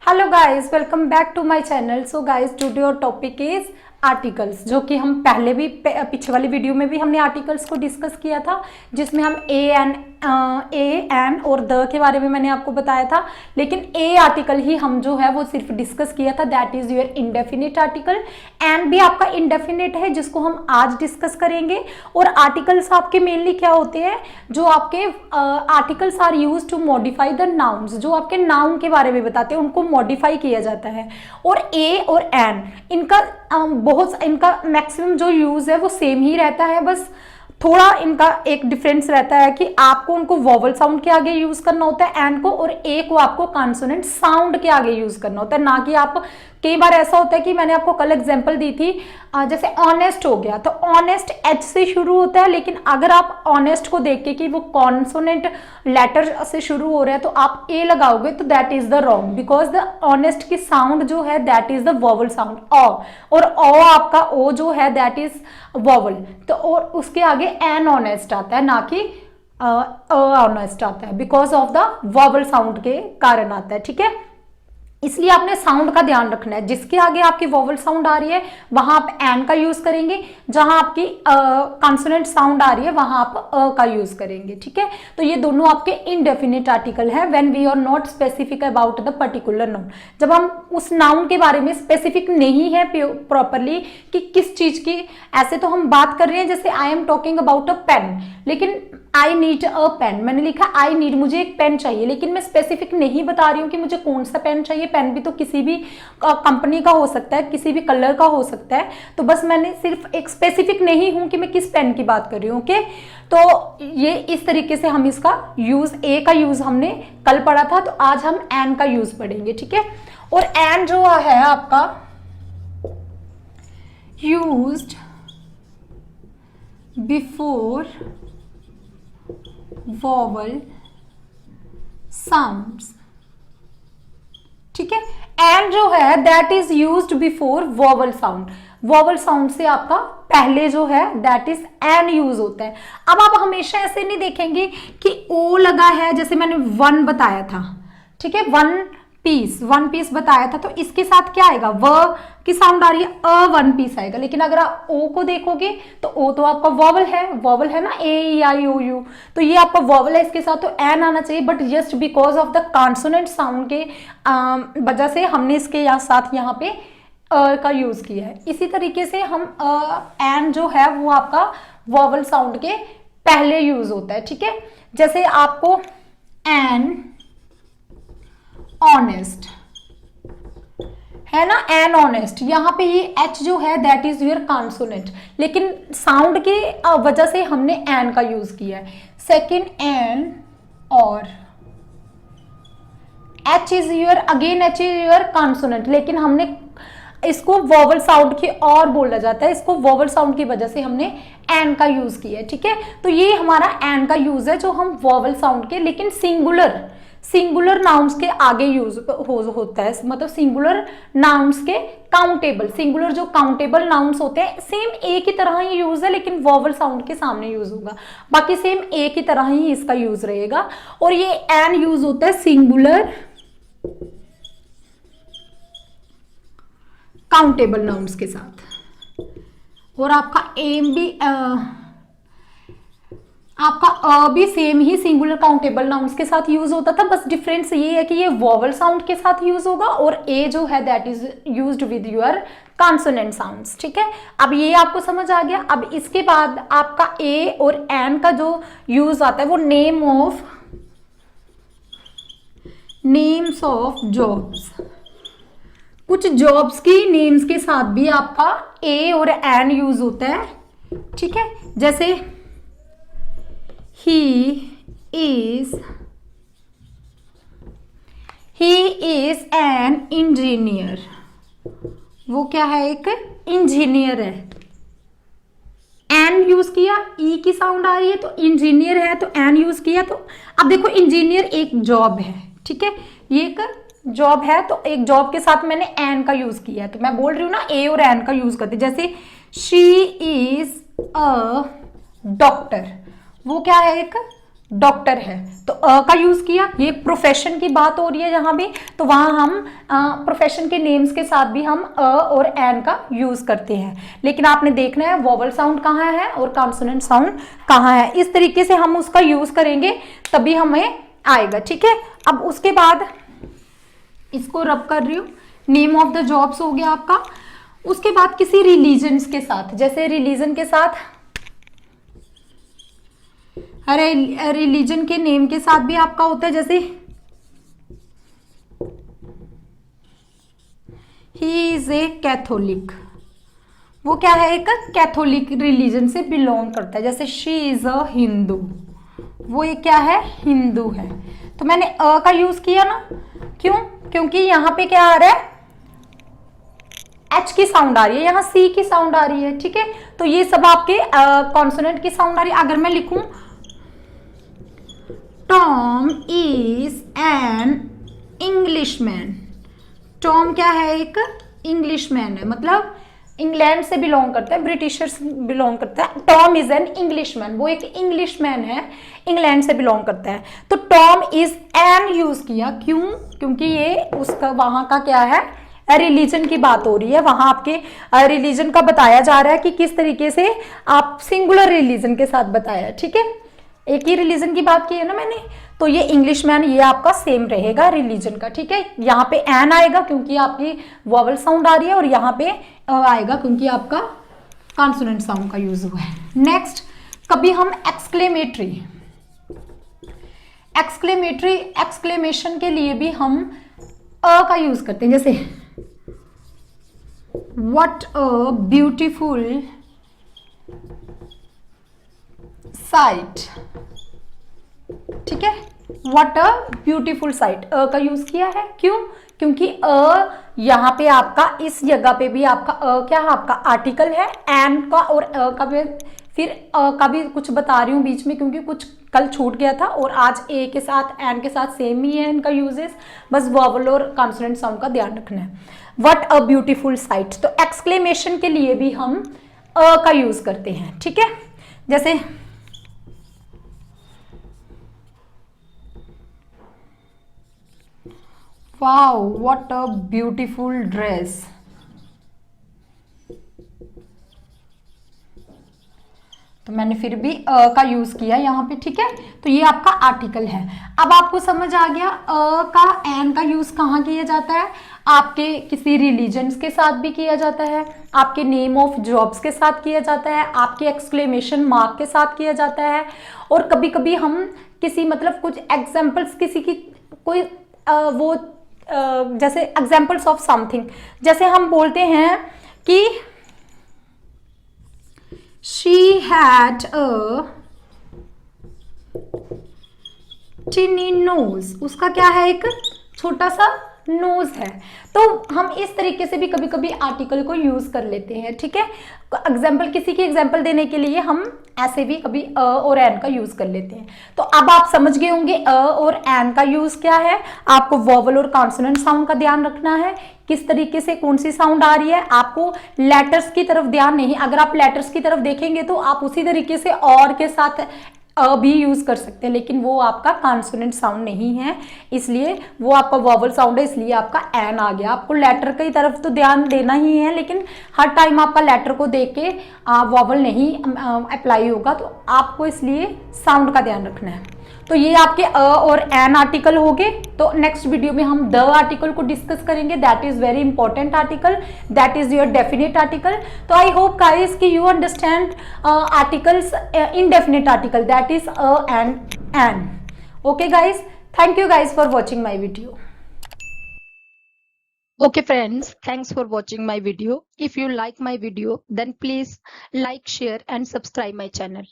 Hello guys, welcome back to my channel. So guys, today your topic is articles, जो कि हम पहले भी पिछले वाली वीडियो में भी हमने आर्टिकल्स को डिस्कस किया था, जिसमें हम ए एन और द के बारे में मैंने आपको बताया था। लेकिन ए आर्टिकल ही हम जो है वो सिर्फ डिस्कस किया था, that is your indefinite article. An भी आपका इंडेफिनिट है, जिसको हम आज डिस्कस करेंगे। और आर्टिकल्स आपके मेनली क्या होते हैं, जो आपके articles are use to modify the nouns, जो आपके नाउन के बारे में बताते हैं, उनको मॉडिफाई किया जाता है। और ए और एन इनका मैक्सिमम जो यूज है वो सेम ही रहता है, बस थोड़ा इनका एक डिफरेंस रहता है कि आपको उनको वोवल साउंड के आगे यूज करना होता है एन को, और ए को आपको कॉन्सोनेंट साउंड के आगे यूज करना होता है। ना कि आप, कई बार ऐसा होता है कि मैंने आपको कल एग्जांपल दी थी, जैसे ऑनेस्ट हो गया तो ऑनेस्ट एच से शुरू होता है, लेकिन अगर आप ऑनेस्ट को देख के कि वो कॉन्सोनेंट लेटर से शुरू हो रहा है तो आप ए लगाओगे, तो that is the wrong, because the honest की साउंड जो है that is the vowel sound और ओ आपका ओ जो है दैट इज वोवल। तो और उसके आगे एन ऑनेस्ट आता है, ना कि ऑनेस्ट आता है, because of the vowel sound के कारण आता है। ठीक है, इसलिए आपने साउंड का ध्यान रखना है। जिसके आगे आपकी वोवल साउंड आ रही है वहां आप एन का यूज करेंगे, जहां आपकी कॉन्सोनेंट साउंड आ रही है वहां आप का यूज करेंगे। ठीक है, तो ये दोनों आपके इनडेफिनिट आर्टिकल है when we are not specific about the particular noun. जब हम उस नाउन के बारे में स्पेसिफिक नहीं है प्रॉपरली कि किस चीज की, ऐसे तो हम बात कर रहे हैं जैसे I am talking about a pen, लेकिन आई नीड अ पेन, मैंने लिखा आई नीड, मुझे एक पेन चाहिए, लेकिन मैं स्पेसिफिक नहीं बता रही हूँ कि मुझे कौन सा पेन चाहिए। पेन भी तो किसी भी कंपनी का हो सकता है, किसी भी कलर का हो सकता है, तो बस मैंने सिर्फ एक स्पेसिफिक नहीं हूं कि मैं किस पेन की बात कर रही हूँ। ओके, तो ये इस तरीके से हम इसका यूज, ए का यूज हमने कल पढ़ा था, तो आज हम एन का यूज पढ़ेंगे। ठीक है, और एन जो है आपका यूज्ड बिफोर वोवल साउंड्स। ठीक है, एन जो है that is used before vowel sound, vowel sound से आपका पहले जो है दैट इज एन यूज होता है। अब आप हमेशा ऐसे नहीं देखेंगे कि ओ लगा है, जैसे मैंने वन बताया था, ठीक है, वन पीस बताया था, तो इसके साथ क्या आएगा, व की साउंड आ रही है, अ वन पीस आएगा। लेकिन अगर आप ओ को देखोगे तो ओ तो आपका वॉवल है ना, ए आई ओ यू, तो ये आपका वॉवल है, इसके साथ तो एन आना चाहिए, but just because of the consonant sound के वजह से हमने इसके साथ यहाँ पे का यूज किया है। इसी तरीके से हम एन जो है वो आपका वॉवल साउंड के पहले यूज होता है। ठीक है, जैसे आपको एन ऑनेस्ट है ना, एन ऑनेस्ट, यहाँ पे ये एच जो है दैट इज योर कॉन्सोनेंट, लेकिन साउंड की वजह से हमने एन का यूज किया है। सेकेंड एन और एच इज योर कॉन्सोनेंट, लेकिन हमने इसको वोवल साउंड की और बोला जाता है, इसको वोवल साउंड की वजह से हमने एन का यूज किया है। ठीक है, तो ये हमारा एन का यूज है जो हम वोवल साउंड के, लेकिन सिंगुलर नाउन्स के आगे यूज होता है, मतलब सिंगुलर नाउन्स के काउंटेबल, सिंगुलर जो काउंटेबल नाउन्स होते हैं सेम ए की तरह ही यूज है, लेकिन वोवल साउंड के सामने यूज होगा, बाकी सेम ए की तरह ही इसका यूज रहेगा। और ये एन यूज होता है सिंगुलर काउंटेबल नाउन्स के साथ। और आपका एम भी आपका भी सेम ही सिंगुलर काउंटेबल नाउन्स के साथ यूज होता था, बस डिफरेंस ये है कि ये वोवल साउंड के साथ यूज होगा, और ए जो है that is used with your consonant sounds. ठीक है, अब ये आपको समझ आ गया। अब इसके बाद आपका ए और एन का जो यूज आता है वो नेम्स ऑफ जॉब्स, कुछ जॉब्स की नेम्स के साथ भी आपका ए और एन यूज होता है। ठीक है, जैसे he is an engineer, वो क्या है, एक इंजीनियर है। एन यूज किया, ई की साउंड आ रही है तो इंजीनियर है, तो एन यूज किया, तो अब देखो इंजीनियर एक जॉब है। ठीक है, ये एक जॉब है, तो एक जॉब के साथ मैंने एन का यूज किया है, तो मैं बोल रही हूँ ना ए और एन का यूज करते। जैसे शी इज अ डॉक्टर, वो क्या है, एक डॉक्टर है तो अ का यूज किया, ये प्रोफेशन की बात हो रही है जहां भी, तो वहां हम प्रोफेशन के नेम्स के साथ भी हम अ और एन का यूज करते हैं। लेकिन आपने देखना है वोवल साउंड कहाँ है और कॉन्सोनेंट साउंड कहाँ है, इस तरीके से हम उसका यूज करेंगे तभी हमें आएगा। ठीक है, अब उसके बाद इसको रब कर रही हूँ, नेम ऑफ द जॉब्स हो गया आपका। उसके बाद किसी रिलीजन्स के साथ, जैसे रिलीजन के साथ, अरे रिलीजन के नेम के साथ भी आपका होता है, जैसे ही इज ए कैथोलिक, वो क्या है, एक कैथोलिक रिलीजन से बिलोंग करता है। जैसे शी इज अ हिंदू, वो एक क्या है, हिंदू है। तो मैंने अ का यूज किया ना, क्यों, क्योंकि यहाँ पे क्या आ रहा है, एच की साउंड आ रही है, यहाँ सी की साउंड आ रही है। ठीक है, तो ये सब आपके कॉन्सोनेंट की साउंड आ रही है। अगर मैं लिखूं Tom is an Englishman, Tom क्या है, एक इंग्लिशमैन है, मतलब इंग्लैंड से बिलोंग करता है, ब्रिटिशर्स बिलोंग करता है। टॉम इज एन इंग्लिशमैन, वो एक इंग्लिशमैन है, इंग्लैंड से बिलोंग करता है। तो टॉम इज एन यूज किया, क्यों, क्योंकि ये उसका वहां का क्या है, रिलीजन की बात हो रही है, वहां आपके रिलीजन का बताया जा रहा है कि किस तरीके से आप सिंगुलर रिलीजन के साथ बताया। ठीक है, एक ही रिलीजन की बात की है ना मैंने, तो ये इंग्लिशमैन ये आपका सेम रहेगा रिलीजन का। ठीक है, यहाँ पे एन आएगा क्योंकि आपकी वॉवल साउंड आ रही है, और यहाँ पे आएगा क्योंकि आपका कॉन्सोनेंट साउंड का यूज हुआ है। नेक्स्ट, कभी हम एक्सक्लेमेशन के लिए भी हम अ का यूज करते हैं, जैसे व्हाट अ ब्यूटीफुल साइट। ठीक है, व्हाट अ ब्यूटीफुल साइट, अ का यूज किया है, क्यों, क्योंकि अ यहाँ पे आपका इस जगह पे भी आपका अ क्या है, आपका आर्टिकल है, एन का और अ का भी, फिर अ का भी कुछ बता रही हूँ बीच में क्योंकि कुछ कल छूट गया था, और आज ए के साथ एन के साथ सेम ही है इनका यूजेस, बस वॉवल और कॉन्सोनेंट साउंड का ध्यान रखना है। व्हाट अ ब्यूटीफुल साइट, तो एक्सक्लेमेशन के लिए भी हम अ का यूज करते हैं। ठीक है, जैसे wow what a beautiful dress, तो मैंने फिर भी अ का यूज किया यहाँ पे। ठीक है, तो ये आपका आर्टिकल है। अब आपको समझ आ गया अ का एन का यूज कहाँ किया जाता है, आपके किसी रिलीजन्स के साथ भी किया जाता है, आपके नेम ऑफ जॉब्स के साथ किया जाता है, आपके एक्सक्लेमेशन मार्क के साथ किया जाता है, और कभी कभी हम किसी मतलब कुछ एग्जाम्पल्स किसी की कोई वो जैसे एग्जाम्पल्स ऑफ समथिंग, जैसे हम बोलते हैं कि she had a tiny nose, उसका क्या है, एक छोटा सा नोज है। तो हम इस तरीके से भी कभी कभी आर्टिकल को यूज कर लेते हैं। ठीक है, एग्जाम्पल किसी की एग्जाम्पल देने के लिए हम ऐसे भी कभी अ और एन का यूज कर लेते हैं। तो अब आप समझ गए होंगे अ और एन का यूज क्या है, आपको वॉवल और कॉन्सोनेंट साउंड का ध्यान रखना है, किस तरीके से कौन सी साउंड आ रही है, आपको लेटर्स की तरफ ध्यान नहीं, अगर आप लेटर्स की तरफ देखेंगे तो आप उसी तरीके से और के साथ अ भी यूज कर सकते हैं, लेकिन वो आपका कॉन्सोनेंट साउंड नहीं है, इसलिए वो आपका वॉवल साउंड है, इसलिए आपका एन आ गया। आपको लेटर की तरफ तो ध्यान देना ही है, लेकिन हर टाइम आपका लेटर को देख के वॉवल नहीं अप्लाई होगा, तो आपको इसलिए साउंड का ध्यान रखना है। तो ये आपके अ और एन आर्टिकल हो गए। तो नेक्स्ट वीडियो में हम द आर्टिकल को डिस्कस करेंगे, that is very important article, that is your definite article. तो आई होप गाइस कि you understand articles, indefinite article, that is a and an. Okay guys, thank you guys for watching my video. Okay friends, thanks for watching my video. If you like my video, then please like, share and subscribe my channel.